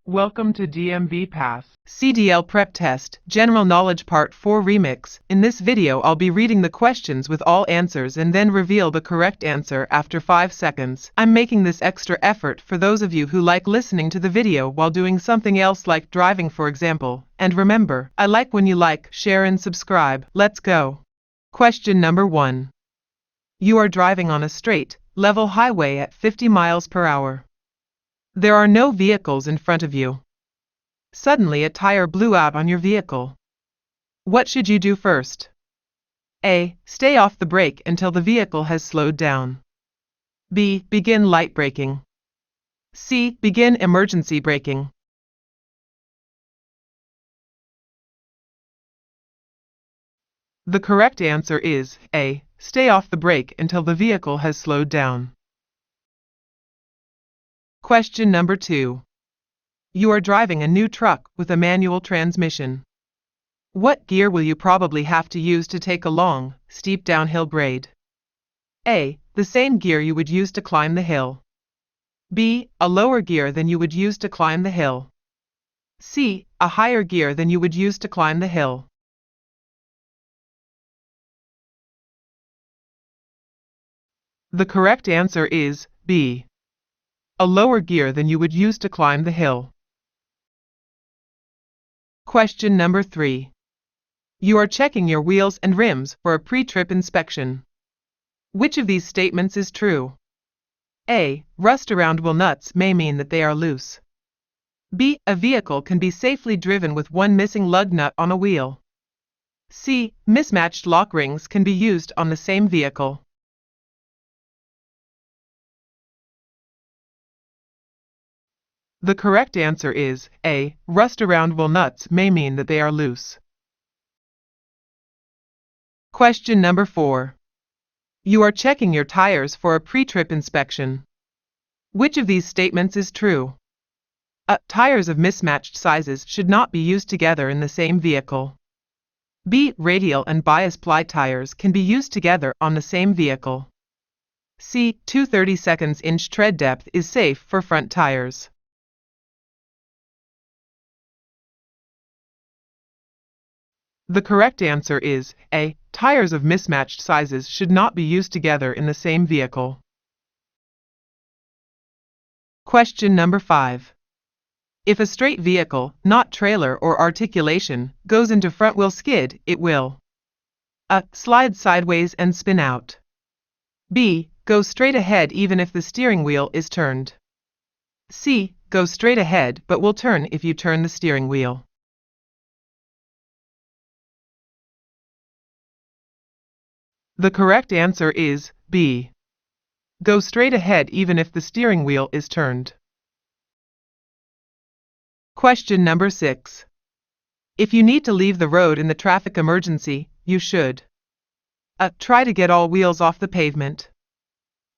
Welcome to DMV Pass. CDL Prep Test, General Knowledge Part 4 Remix. In this video I'll be reading the questions with all answers and then reveal the correct answer after 5 seconds. I'm making this extra effort for those of you who like listening to the video while doing something else like driving, for example. And remember, I like when you like, share and subscribe. Let's go. Question number 1. You are driving on a straight, level highway at 50 miles per hour. There are no vehicles in front of you. Suddenly a tire blew out on your vehicle. What should you do first? A. Stay off the brake until the vehicle has slowed down. B. Begin light braking. C. Begin emergency braking. The correct answer is A. Stay off the brake until the vehicle has slowed down. Question number 2. You are driving a new truck with a manual transmission. What gear will you probably have to use to take a long, steep downhill grade? A. The same gear you would use to climb the hill. B. A lower gear than you would use to climb the hill. C. A higher gear than you would use to climb the hill. The correct answer is B. A lower gear than you would use to climb the hill. Question number 3. You are checking your wheels and rims for a pre-trip inspection. Which of these statements is true? A. Rust around wheel nuts may mean that they are loose. B. A vehicle can be safely driven with one missing lug nut on a wheel. C. Mismatched lock rings can be used on the same vehicle. The correct answer is A. Rust around wheel nuts may mean that they are loose. Question number 4. You are checking your tires for a pre-trip inspection. Which of these statements is true? A. Tires of mismatched sizes should not be used together in the same vehicle. B. Radial and bias ply tires can be used together on the same vehicle. C. 2/32 inch tread depth is safe for front tires. The correct answer is A. Tires of mismatched sizes should not be used together in the same vehicle. Question number 5. If a straight vehicle, not trailer or articulation, goes into front wheel skid, it will A. Slide sideways and spin out. B. Go straight ahead even if the steering wheel is turned. C. Go straight ahead but will turn if you turn the steering wheel. The correct answer is B. Go straight ahead even if the steering wheel is turned. Question number 6. If you need to leave the road in the traffic emergency, you should A. Try to get all wheels off the pavement.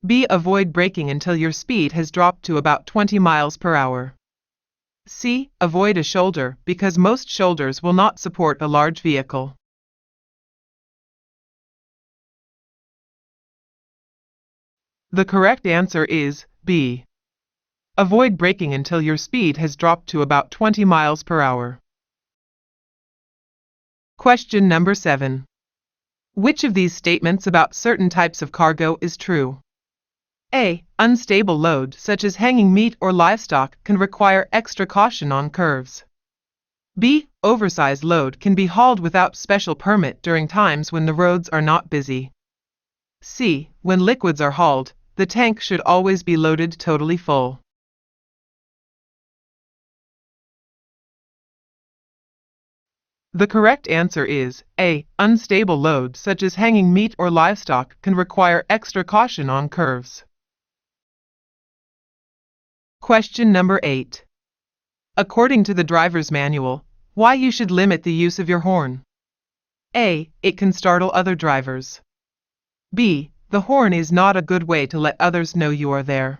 B. Avoid braking until your speed has dropped to about 20 miles per hour. C. Avoid a shoulder because most shoulders will not support a large vehicle. The correct answer is B. Avoid braking until your speed has dropped to about 20 miles per hour. Question number 7. Which of these statements about certain types of cargo is true? A. Unstable load such as hanging meat or livestock can require extra caution on curves. B. Oversized load can be hauled without special permit during times when the roads are not busy. C. When liquids are hauled, the tank should always be loaded totally full. The correct answer is A. Unstable load such as hanging meat or livestock can require extra caution on curves. Question number 8. According to the driver's manual, why you should limit the use of your horn? A. It can startle other drivers. B. The horn is not a good way to let others know you are there.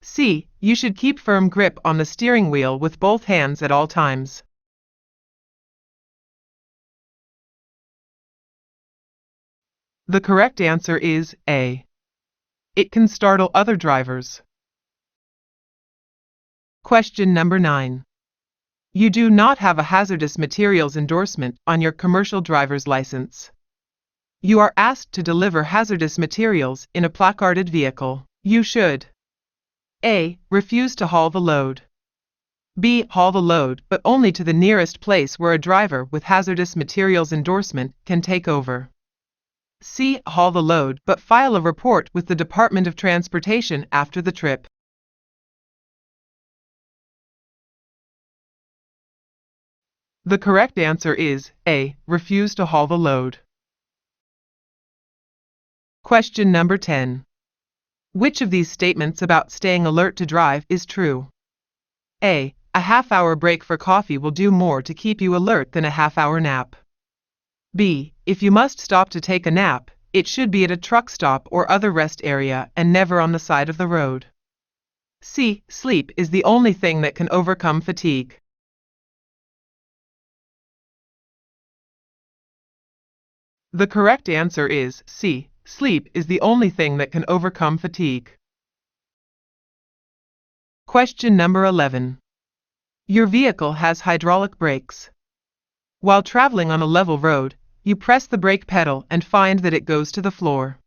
C. You should keep firm grip on the steering wheel with both hands at all times. The correct answer is A. It can startle other drivers. Question number 9. You do not have a hazardous materials endorsement on your commercial driver's license. You are asked to deliver hazardous materials in a placarded vehicle. You should A. Refuse to haul the load. B. Haul the load, but only to the nearest place where a driver with hazardous materials endorsement can take over. C. Haul the load, but file a report with the Department of Transportation after the trip. The correct answer is A. Refuse to haul the load. Question number 10. Which of these statements about staying alert to drive is true? A. A half-hour break for coffee will do more to keep you alert than a half-hour nap. B. If you must stop to take a nap, it should be at a truck stop or other rest area and never on the side of the road. C. Sleep is the only thing that can overcome fatigue. The correct answer is C. Sleep is the only thing that can overcome fatigue. Question number 11. Your vehicle has hydraulic brakes. While traveling on a level road, you press the brake pedal and find that it goes to the floor.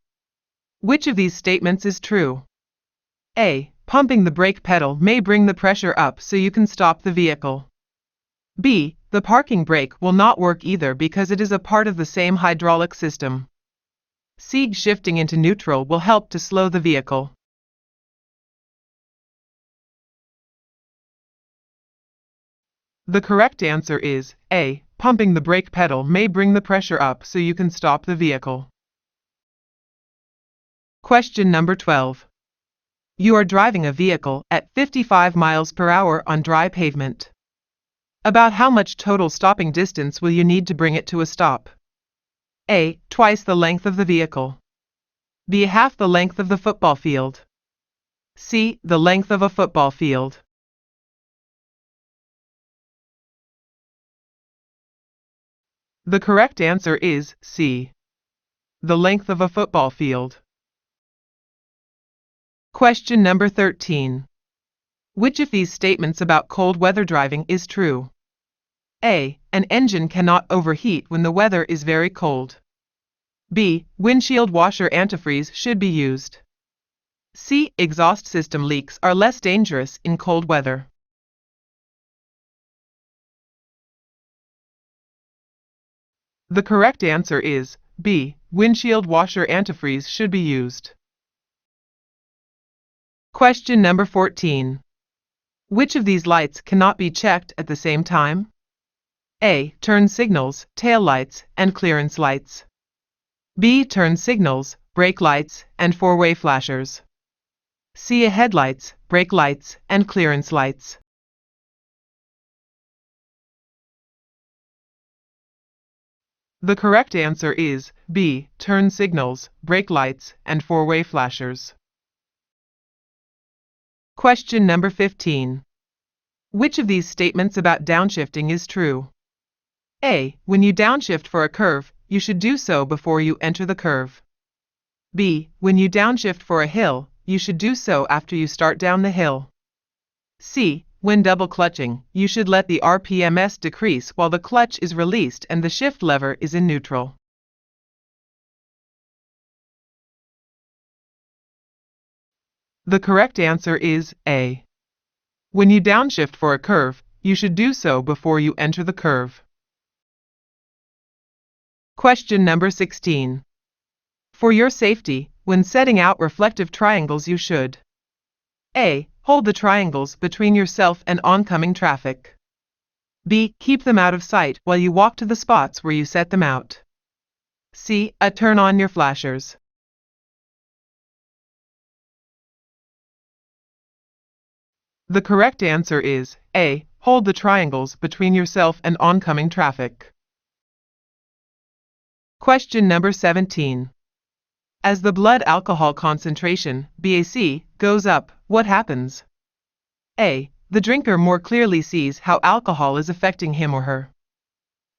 Which of these statements is true? A. Pumping the brake pedal may bring the pressure up so you can stop the vehicle. B. The parking brake will not work either because it is a part of the same hydraulic system. C. Shifting into neutral will help to slow the vehicle. The correct answer is A. Pumping the brake pedal may bring the pressure up so you can stop the vehicle. Question number 12. You are driving a vehicle at 55 miles per hour on dry pavement. About how much total stopping distance will you need to bring it to a stop? A. Twice the length of the vehicle. B. Half the length of the football field. C. The length of a football field. The correct answer is C. The length of a football field. Question number 13. Which of these statements about cold weather driving is true? A. An engine cannot overheat when the weather is very cold. B. Windshield washer antifreeze should be used. C. Exhaust system leaks are less dangerous in cold weather. The correct answer is B. Windshield washer antifreeze should be used. Question number 14. Which of these lights cannot be checked at the same time? A. Turn signals, tail lights, and clearance lights. B. Turn signals, brake lights, and four-way flashers. C. Headlights, brake lights, and clearance lights. The correct answer is B. Turn signals, brake lights, and four-way flashers. Question number 15. Which of these statements about downshifting is true? A. When you downshift for a curve, you should do so before you enter the curve. B. When you downshift for a hill, you should do so after you start down the hill. C. When double clutching, you should let the RPMs decrease while the clutch is released and the shift lever is in neutral. The correct answer is A. When you downshift for a curve, you should do so before you enter the curve. Question number 16. For your safety, when setting out reflective triangles you should A. Hold the triangles between yourself and oncoming traffic. B. Keep them out of sight while you walk to the spots where you set them out. C. Turn on your flashers. The correct answer is A. Hold the triangles between yourself and oncoming traffic. Question number 17. As the blood alcohol concentration, BAC, goes up, what happens? A. The drinker more clearly sees how alcohol is affecting him or her.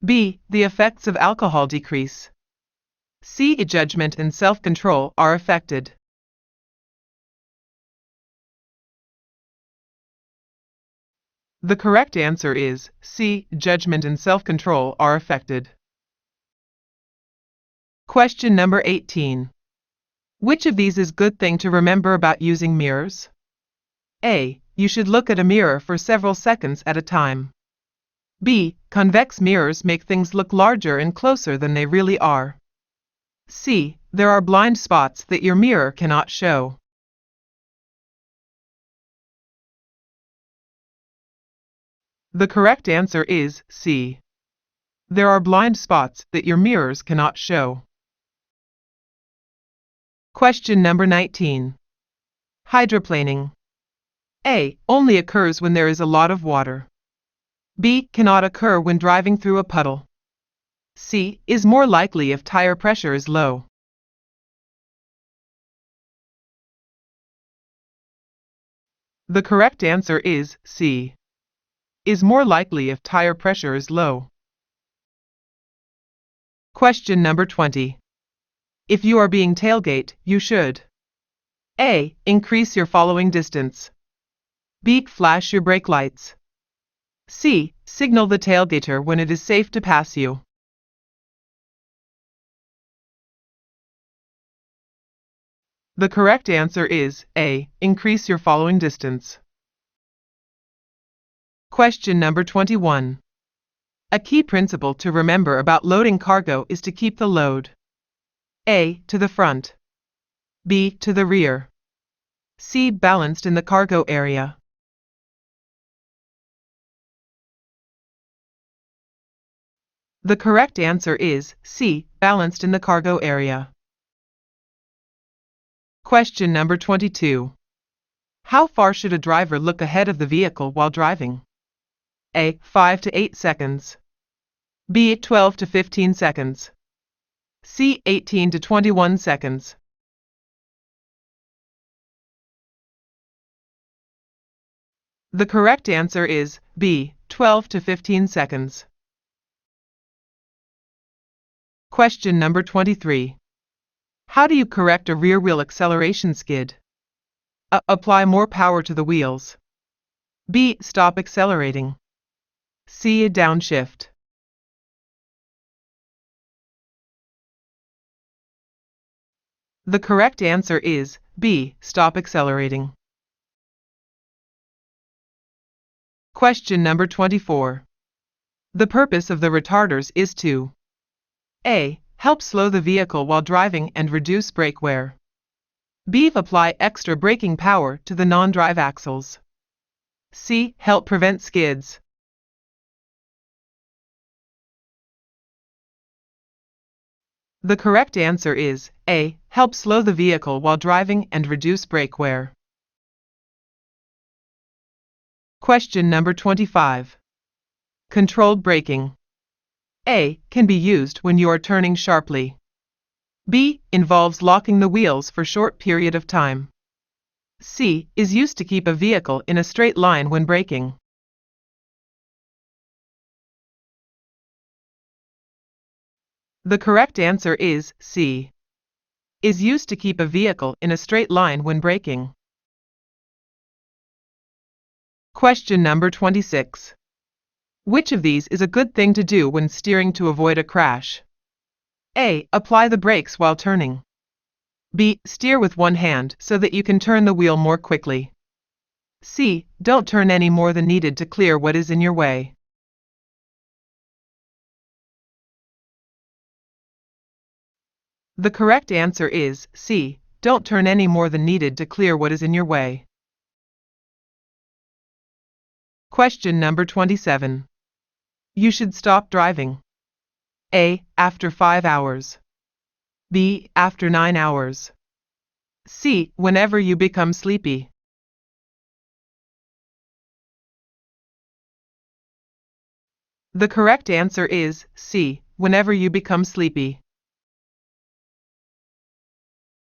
B. The effects of alcohol decrease. C. Judgment and self-control are affected. The correct answer is C. Judgment and self-control are affected. Question number 18. Which of these is good thing to remember about using mirrors? A. You should look at a mirror for several seconds at a time. B. Convex mirrors make things look larger and closer than they really are. C. There are blind spots that your mirror cannot show. The correct answer is C. There are blind spots that your mirrors cannot show. Question number 19. Hydroplaning. A. Only occurs when there is a lot of water. B. Cannot occur when driving through a puddle. C. Is more likely if tire pressure is low. The correct answer is C. Is more likely if tire pressure is low. Question number 20. If you are being tailgate, you should A. Increase your following distance. B. Flash your brake lights. C. Signal the tailgater when it is safe to pass you. The correct answer is A. Increase your following distance. Question number 21. A key principle to remember about loading cargo is to keep the load A. To the front. B. To the rear. C. Balanced in the cargo area. The correct answer is C. Balanced in the cargo area. Question number 22. How far should a driver look ahead of the vehicle while driving? A. 5 to 8 seconds. B. 12 to 15 seconds. C. 18 to 21 seconds. The correct answer is B. 12 to 15 seconds. Question number 23. How do you correct a rear wheel acceleration skid? A. Apply more power to the wheels. B. Stop accelerating. C. Downshift. The correct answer is B. Stop accelerating. Question number 24. The purpose of the retarders is to A. Help slow the vehicle while driving and reduce brake wear. B. Apply extra braking power to the non-drive axles. C. Help prevent skids. The correct answer is A. Help slow the vehicle while driving and reduce brake wear. Question number 25. Controlled braking. A. Can be used when you are turning sharply. B. Involves locking the wheels for short period of time. C. Is used to keep a vehicle in a straight line when braking. The correct answer is C. Is used to keep a vehicle in a straight line when braking. Question number 26. Which of these is a good thing to do when steering to avoid a crash? A. Apply the brakes while turning. B. Steer with one hand so that you can turn the wheel more quickly. C. Don't turn any more than needed to clear what is in your way. The correct answer is C. Don't turn any more than needed to clear what is in your way. Question number 27. You should stop driving. A. After 5 hours. B. After 9 hours. C. Whenever you become sleepy. The correct answer is C. Whenever you become sleepy.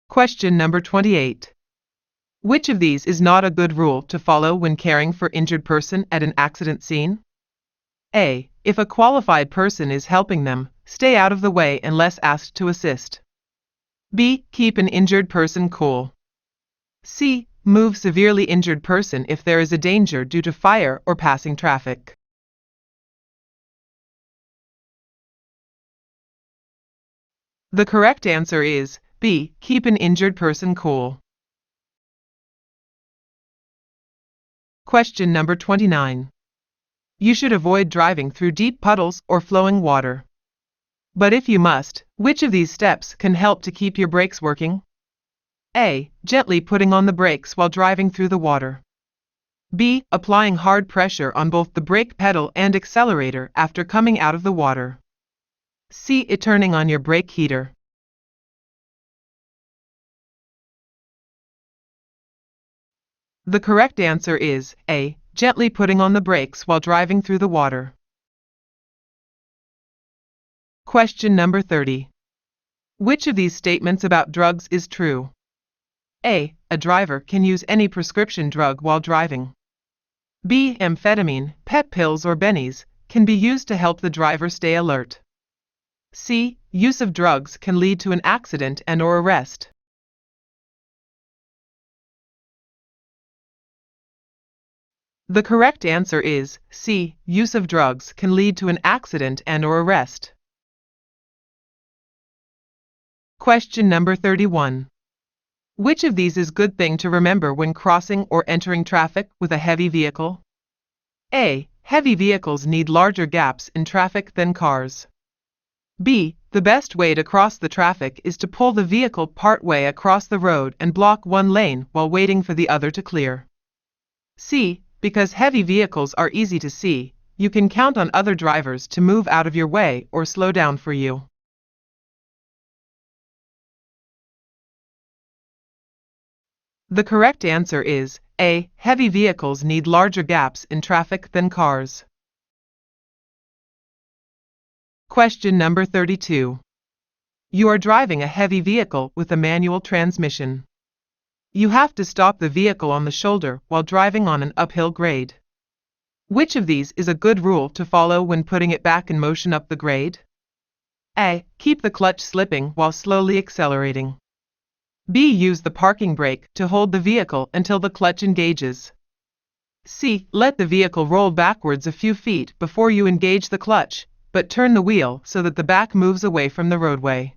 Question number 28. Which of these is not a good rule to follow when caring for injured person at an accident scene? A. If a qualified person is helping them, stay out of the way unless asked to assist. B. Keep an injured person cool. C. move severely injured person if there is a danger due to fire or passing traffic. The correct answer is B. Keep an injured person cool. Question number 29. You should avoid driving through deep puddles or flowing water. But if you must, which of these steps can help to keep your brakes working? A. Gently putting on the brakes while driving through the water. B. Applying hard pressure on both the brake pedal and accelerator after coming out of the water. C. Turning on your brake heater. The correct answer is A. Gently putting on the brakes while driving through the water. Question number 30. Which of these statements about drugs is true? A. A driver can use any prescription drug while driving. B. Amphetamine, pep pills or bennies can be used to help the driver stay alert. C. Use of drugs can lead to an accident and/or arrest. The correct answer is C. Use of drugs can lead to an accident and/or arrest. Question number 31. Which of these is good thing to remember when crossing or entering traffic with a heavy vehicle? A. Heavy vehicles need larger gaps in traffic than cars. B. The best way to cross the traffic is to pull the vehicle part way across the road and block one lane while waiting for the other to clear. C. Because heavy vehicles are easy to see, you can count on other drivers to move out of your way or slow down for you. The correct answer is A. Heavy vehicles need larger gaps in traffic than cars. Question number 32. You are driving a heavy vehicle with a manual transmission. You have to stop the vehicle on the shoulder while driving on an uphill grade. Which of these is a good rule to follow when putting it back in motion up the grade? A. Keep the clutch slipping while slowly accelerating. B. Use the parking brake to hold the vehicle until the clutch engages. C. Let the vehicle roll backwards a few feet before you engage the clutch, but turn the wheel so that the back moves away from the roadway.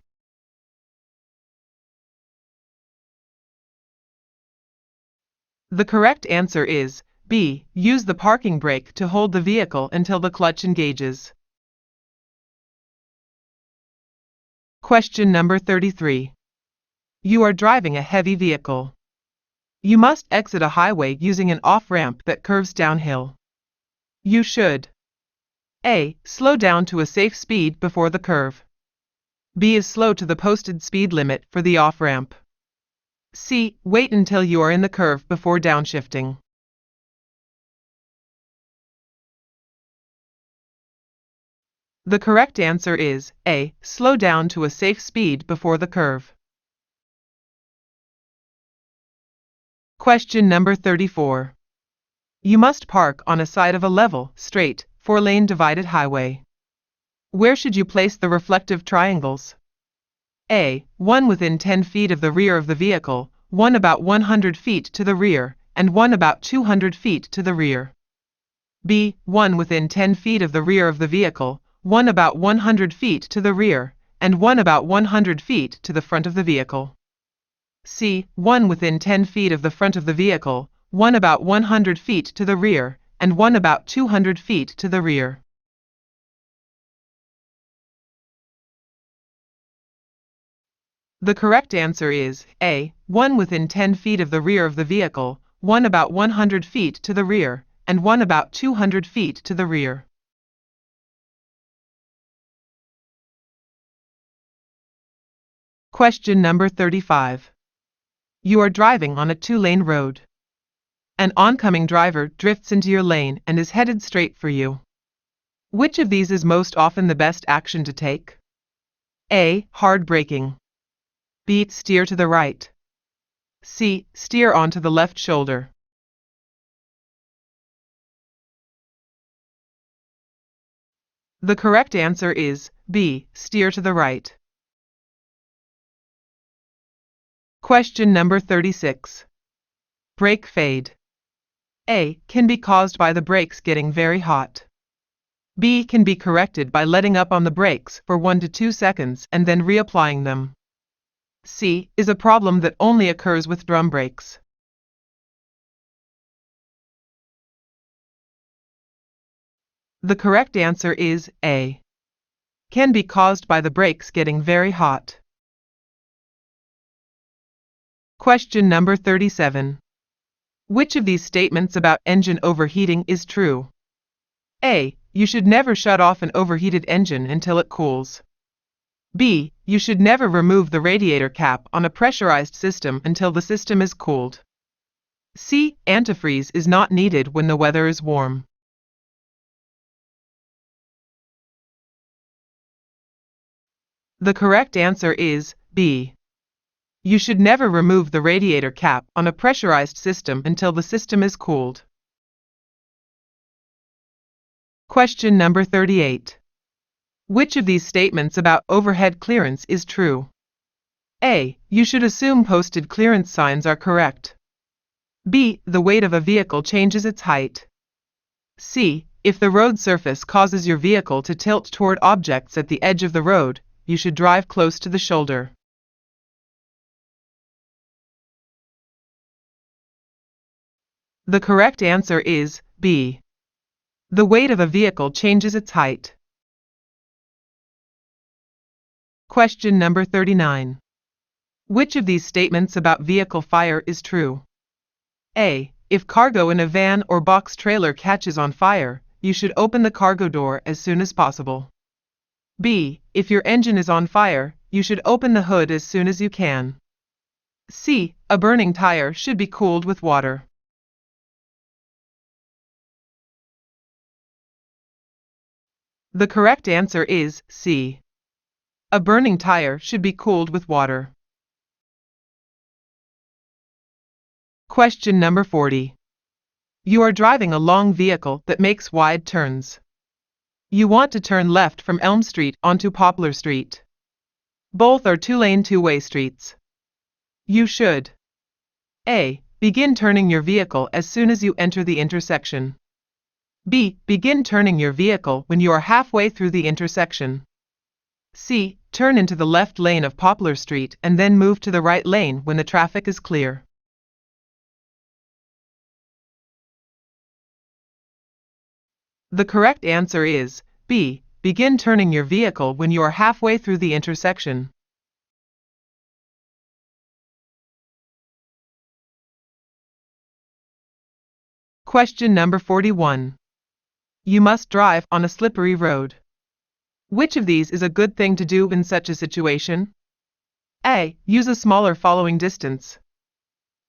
The correct answer is B. Use the parking brake to hold the vehicle until the clutch engages. Question number 33. You are driving a heavy vehicle. You must exit a highway using an off-ramp that curves downhill. You should A. Slow down to a safe speed before the curve. B. Is slow to the posted speed limit for the off-ramp. C. Wait until you are in the curve before downshifting. The correct answer is A. Slow down to a safe speed before the curve. Question number 34. You must park on a side of a level, straight, 4-lane divided highway. Where should you place the reflective triangles? A. One within 10 feet of the rear of the vehicle, one about 100 feet to the rear, and one about 200 feet to the rear. B. One within 10 feet of the rear of the vehicle, one about 100 feet to the rear, and one about 100 feet to the front of the vehicle. C. One within 10 feet of the front of the vehicle, one about 100 feet to the rear, and one about 200 feet to the rear. The correct answer is A. One within 10 feet of the rear of the vehicle, one about 100 feet to the rear, and one about 200 feet to the rear. Question number 35. You are driving on a 2-lane road. An oncoming driver drifts into your lane and is headed straight for you. Which of these is most often the best action to take? A. Hard braking. B. Steer to the right. C. Steer onto the left shoulder. The correct answer is B. Steer to the right. Question number 36. Brake fade. A. Can be caused by the brakes getting very hot. B. Can be corrected by letting up on the brakes for 1 to 2 seconds and then reapplying them. C. Is a problem that only occurs with drum brakes. The correct answer is A. Can be caused by the brakes getting very hot. Question number 37. Which of these statements about engine overheating is true? A. You should never shut off an overheated engine until it cools. B. You should never remove the radiator cap on a pressurized system until the system is cooled. C. Antifreeze is not needed when the weather is warm. The correct answer is B. You should never remove the radiator cap on a pressurized system until the system is cooled. Question number 38. Which of these statements about overhead clearance is true? A. You should assume posted clearance signs are correct. B. The weight of a vehicle changes its height. C. If the road surface causes your vehicle to tilt toward objects at the edge of the road, you should drive close to the shoulder. The correct answer is B. The weight of a vehicle changes its height. Question number 39. Which of these statements about vehicle fire is true? A. If cargo in a van or box trailer catches on fire, you should open the cargo door as soon as possible. B. If your engine is on fire, you should open the hood as soon as you can. C. A burning tire should be cooled with water. The correct answer is C. A burning tire should be cooled with water. Question number 40. You are driving a long vehicle that makes wide turns. You want to turn left from Elm Street onto Poplar Street. Both are two-lane two-way streets. You should A. Begin turning your vehicle as soon as you enter the intersection. B. Begin turning your vehicle when you are halfway through the intersection. C. Turn into the left lane of Poplar Street and then move to the right lane when the traffic is clear. The correct answer is B. Begin turning your vehicle when you are halfway through the intersection. Question number 41. You must drive on a slippery road. Which of these is a good thing to do in such a situation? A. Use a smaller following distance.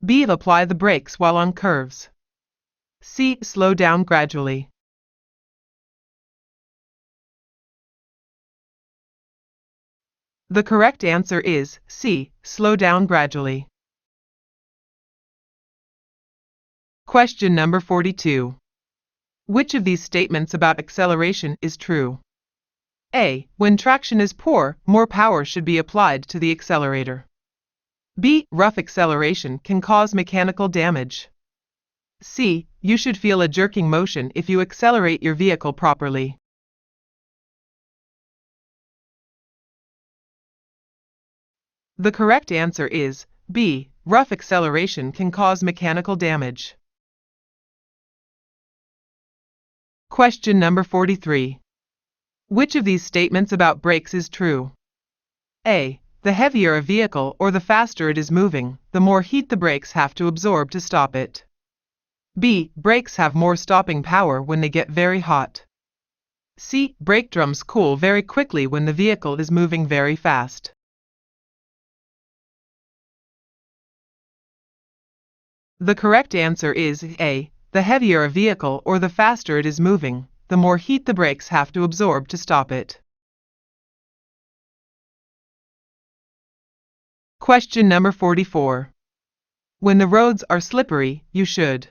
B. Apply the brakes while on curves. C. Slow down gradually. The correct answer is C. Slow down gradually. Question number 42. Which of these statements about acceleration is true? A. When traction is poor, more power should be applied to the accelerator. B. Rough acceleration can cause mechanical damage. C. You should feel a jerking motion if you accelerate your vehicle properly. The correct answer is B. Rough acceleration can cause mechanical damage. Question number 43. Which of these statements about brakes is true? A. The heavier a vehicle or the faster it is moving, the more heat the brakes have to absorb to stop it. B. Brakes have more stopping power when they get very hot. C. Brake drums cool very quickly when the vehicle is moving very fast. The correct answer is A. The heavier a vehicle or the faster it is moving, the more heat the brakes have to absorb to stop it. Question number 44. When the roads are slippery, you should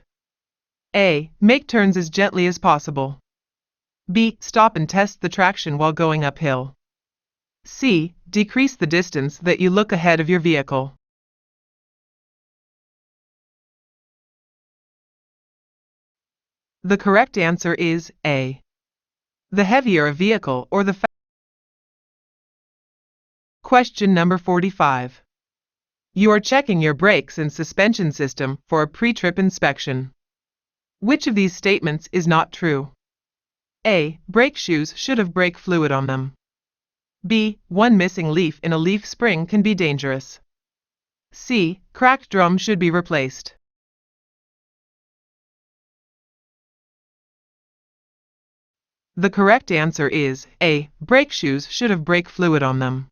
A. Make turns as gently as possible. B. Stop and test the traction while going uphill. C. Decrease the distance that you look ahead of your vehicle. The correct answer is A. The heavier a vehicle or the Question number 45. You are checking your brakes and suspension system for a pre-trip inspection. Which of these statements is not true? A. Brake shoes should have brake fluid on them. B. One missing leaf in a leaf spring can be dangerous. C. Cracked drum should be replaced. The correct answer is A. Brake shoes should have brake fluid on them.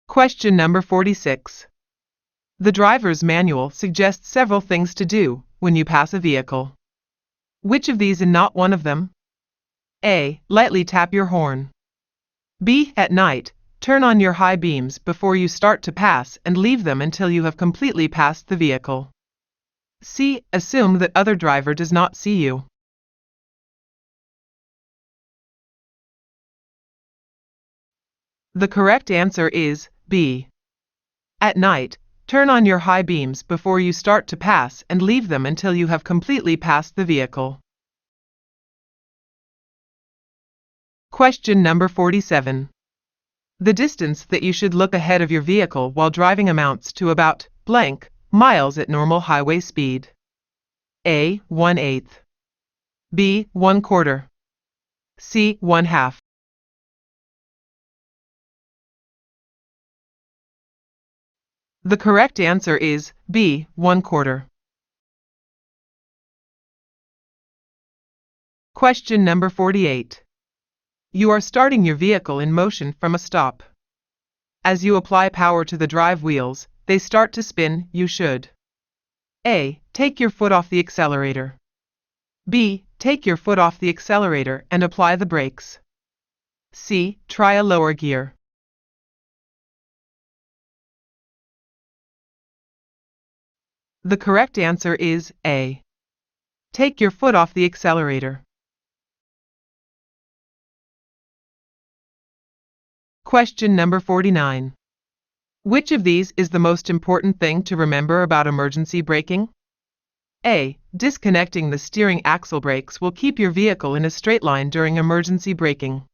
Question number 46. The driver's manual suggests several things to do when you pass a vehicle. Which of these is not one of them? A. Lightly tap your horn. B. At night, turn on your high beams before you start to pass and leave them until you have completely passed the vehicle. C. Assume that other driver does not see you. The correct answer is B. At night, turn on your high beams before you start to pass and leave them until you have completely passed the vehicle. Question number 47. The distance that you should look ahead of your vehicle while driving amounts to about blank miles at normal highway speed. A. 1/8. B. 1/4. C. 1/2. The correct answer is B. 1/4. Question number 48. You are starting your vehicle in motion from a stop. As you apply power to the drive wheels, they start to spin. You should A. Take your foot off the accelerator. B. Take your foot off the accelerator and apply the brakes. C. Try a lower gear. The correct answer is A. Take your foot off the accelerator. Question number 49. Which of these is the most important thing to remember about emergency braking? A. Disconnecting the steering axle brakes will keep your vehicle in a straight line during emergency braking.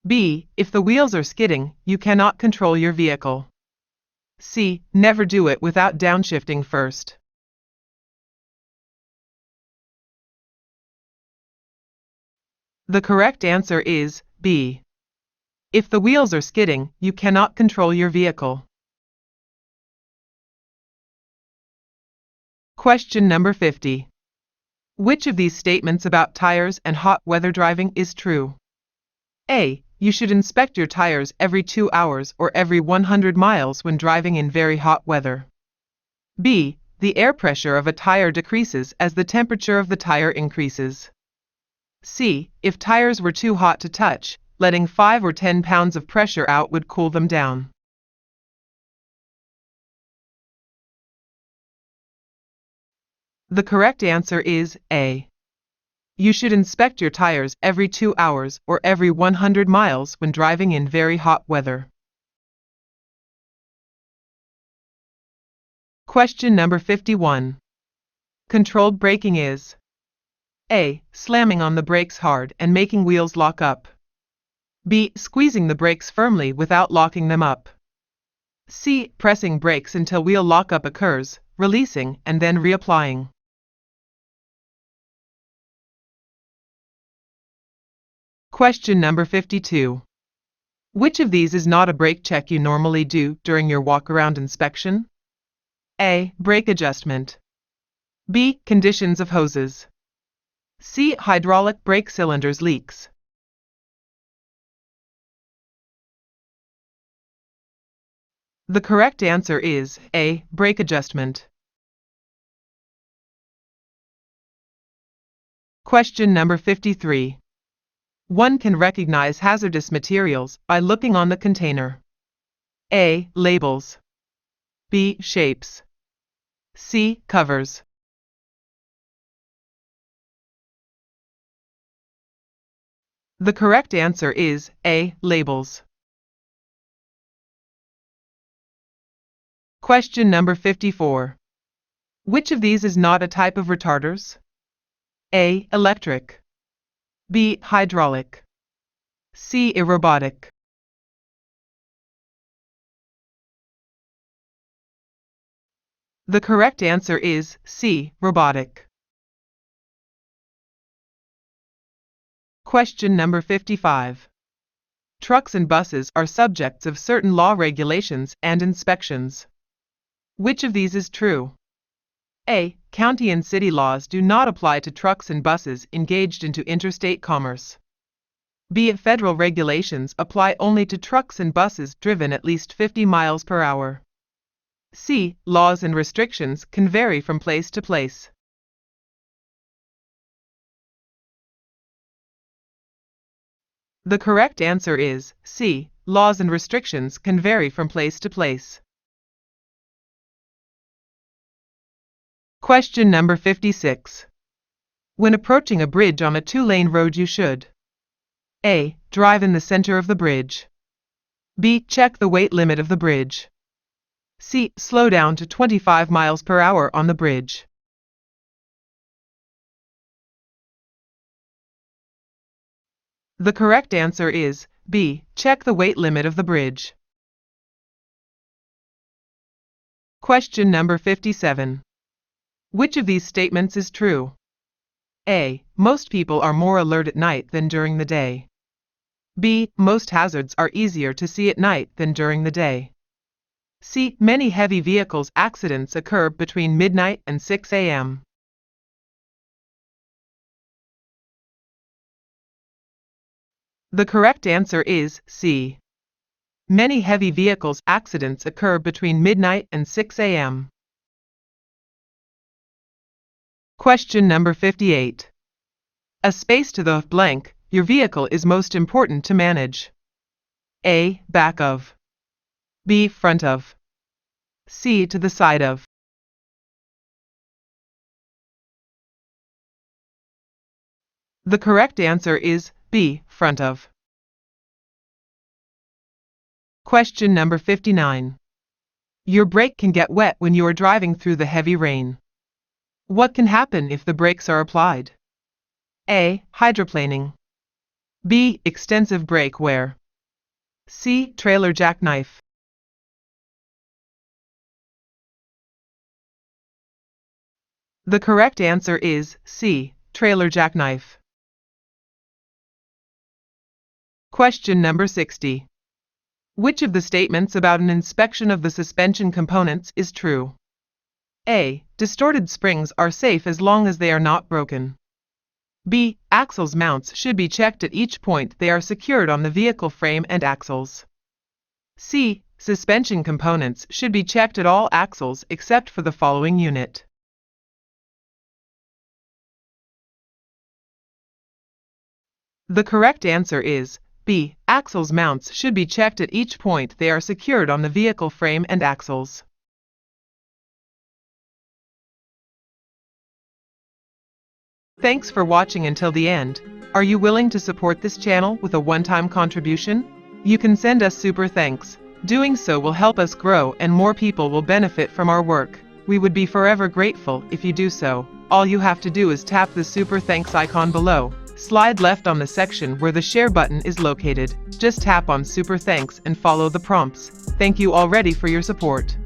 B. If the wheels are skidding, you cannot control your vehicle. C. Never do it without downshifting first. The correct answer is B. If the wheels are skidding, you cannot control your vehicle. Question number 50. Which of these statements about tires and hot weather driving is true? A. You should inspect your tires every 2 hours or every 100 miles when driving in very hot weather. B. The air pressure of a tire decreases as the temperature of the tire increases. C. If tires were too hot to touch, letting 5 or 10 pounds of pressure out would cool them down. The correct answer is A. You should inspect your tires every 2 hours or every 100 miles when driving in very hot weather. Question number 51. Controlled braking is A. Slamming on the brakes hard and making wheels lock up. B. Squeezing the brakes firmly without locking them up. C. Pressing brakes until wheel lockup occurs, releasing and then reapplying. Question number 52. Which of these is not a brake check you normally do during your walk-around inspection? A. Brake adjustment. B. Conditions of hoses. C. Hydraulic brake cylinders leaks. The correct answer is A. Brake adjustment. Question number 53. One can recognize hazardous materials by looking on the container. A. Labels. B. Shapes. C. Covers. The correct answer is A. Labels. Question number 54. Which of these is not a type of retarders? A. Electric. B. Hydraulic. C. Aerobatic. The correct answer is C. Robotic. Question number 55. Trucks and buses are subjects of certain law regulations and inspections. Which of these is true? A. County and city laws do not apply to trucks and buses engaged into interstate commerce. B. Federal regulations apply only to trucks and buses driven at least 50 miles per hour. C. Laws and restrictions can vary from place to place. The correct answer is C. Laws and restrictions can vary from place to place. Question number 56. When approaching a bridge on a two-lane road, you should A. Drive in the center of the bridge. B. Check the weight limit of the bridge. C. Slow down to 25 miles per hour on the bridge. The correct answer is B. Check the weight limit of the bridge. Question number 57. Which of these statements is true? A. Most people are more alert at night than during the day. B. Most hazards are easier to see at night than during the day. C. Many heavy vehicles accidents occur between midnight and 6 a.m. The correct answer is C. Many heavy vehicles accidents occur between midnight and 6 a.m. Question number 58. A space to the blank your vehicle is most important to manage. A. Back of. B. Front of. C. To the side of. The correct answer is B. Front of. Question number 59. Your brake can get wet when you are driving through the heavy rain. What can happen if the brakes are applied? A. Hydroplaning. B. Extensive brake wear. C. Trailer jackknife. The correct answer is C. Trailer jackknife. Question number 60. Which of the statements about an inspection of the suspension components is true? A. Distorted springs are safe as long as they are not broken. B. Axles mounts should be checked at each point they are secured on the vehicle frame and axles. C. Suspension components should be checked at all axles except for the following unit. The correct answer is B. Axles mounts should be checked at each point they are secured on the vehicle frame and axles. Thanks for watching until the end. Are you willing to support this channel with a one-time contribution? You can send us super thanks. Doing so will help us grow and more people will benefit from our work. We would be forever grateful if you do so. All you have to do is tap the super thanks icon below. Slide left on the section where the share button is located. Just tap on super thanks and follow the prompts. Thank you already for your support.